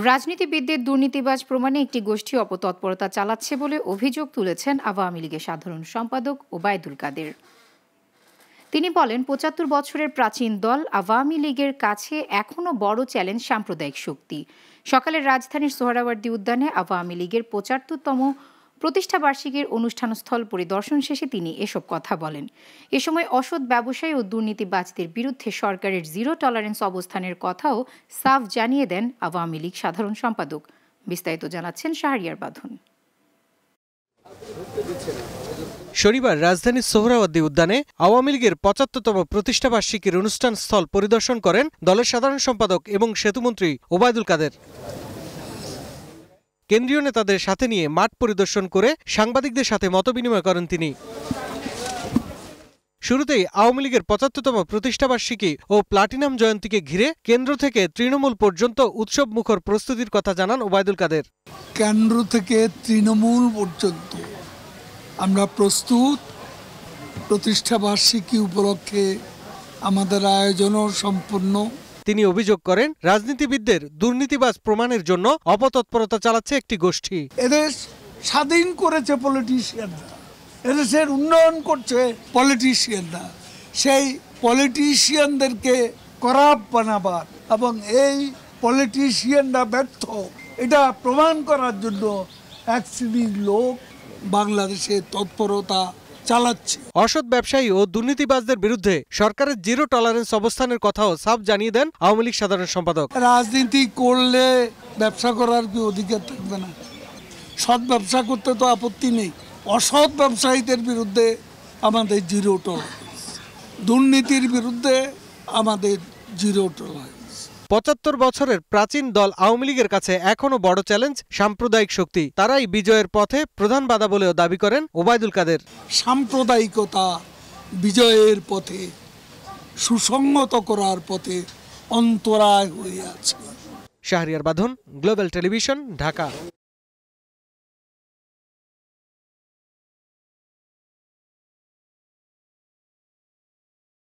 রাজনীতিবিদদের দুর্নীতিবাজ প্রমাণে একটি গোষ্ঠী অপতৎপরতা চালাচ্ছে বলে অভিযোগ তুলেছেন আওয়ামী লীগের সাধারণ সম্পাদক ওবায়দুল কাদের। তিনি বলেন, ৭৫ বছরের প্রাচীন দল আওয়ামী লীগের কাছে এখনও বড় চ্যালেঞ্জ সাম্প্রদায়িক শক্তি। সকালে রাজধানীর সোহরাওয়ার্দী উদ্যানে আওয়ামী লীগের ৭৫তম প্রতিষ্ঠাবার্ষিকীর অনুষ্ঠানস্থল পরিদর্শন শেষে তিনি এসব কথা বলেন। এ সময় অসৎ ব্যবসায়ী ও দুর্নীতিবাজদের বিরুদ্ধে সরকারের জিরো টলারেন্স অবস্থানের কথাও সাফ জানিয়ে দেন আওয়ামী লীগ সাধারণ সম্পাদক। বিস্তারিত জানাচ্ছেন শাহরিয়ার বাঁধন। শনিবার রাজধানীর সোহরাওয়ার্দী উদ্যানে আওয়ামী লীগের ৭৫তম প্রতিষ্ঠাবার্ষিকীর অনুষ্ঠান স্থল পরিদর্শন করেন দলের সাধারণ সম্পাদক এবং সেতুমন্ত্রী ওবায়দুল কাদের। কেন্দ্রীয় নেতাদের সাথে নিয়ে মাঠ পরিদর্শন করে সাংবাদিকদের সাথে মতবিনিময় করেন তিনি। শুরুতেই আওয়ামী লীগের ৭৫তম প্রতিষ্ঠাবার্ষিকী ও প্লাটিনাম জয়ন্তীকে ঘিরে কেন্দ্র থেকে তৃণমূল পর্যন্ত উৎসব মুখর প্রস্তুতির কথা জানান ওবায়দুল কাদের। কেন্দ্র থেকে তৃণমূল পর্যন্ত আমরা প্রস্তুত। প্রতিষ্ঠাবার্ষিকী উপলক্ষে আমাদের আয়োজনও সম্পূর্ণ। তিনি অভিযোগ করেন, রাজনীতিবিদদের দুর্নীতিবাজ প্রমাণের জন্য অপতৎপরতা চালাচ্ছে একটি গোষ্ঠী। এদেশ স্বাধীন করেছে পলিটিশিয়ানরা, এদেশের উন্নয়ন করছে পলিটিশিয়ানরা। সেই পলিটিশিয়ানদেরকে করাপ্ট বানাবার এবং এই পলিটিশিয়ানরা ব্যর্থ এটা প্রমাণ করার জন্য এক শ্রেণীর লোক বাংলাদেশে তৎপরতা চালাচ্ছে। অসৎ ব্যবসায়ী ও দুর্নীতিবাজদের বিরুদ্ধে সরকারের জিরো টলারেন্স অবস্থানের কথাও সাফ জানিয়ে দেন আওয়ামী লীগ সাধারণ সম্পাদক। রাজনীতি করলে ব্যবসা করার কি অধিকার থাকবে না? সৎ ব্যবসা করতে তো আপত্তি নেই। অসৎ ব্যবসায়ীদের বিরুদ্ধে আমাদের জিরো টলারেন্স, দুর্নীতির বিরুদ্ধে আমাদের জিরো টলারেন্স। ৭৫ বছরের প্রাচীন দল আওয়ামী লীগের কাছে এখনও বড় চ্যালেঞ্জ সাম্প্রদায়িক শক্তি। তারাই বিজয়ের পথে প্রধান বাধা বলেও দাবি করেন ওবায়দুল কাদের। সাম্প্রদায়িকতা বিজয়ের পথে, সুসংহত করার পথে অন্তরায় হয়ে আছে। শাহরিয়ার বাঁধন, গ্লোবাল টেলিভিশন, ঢাকা।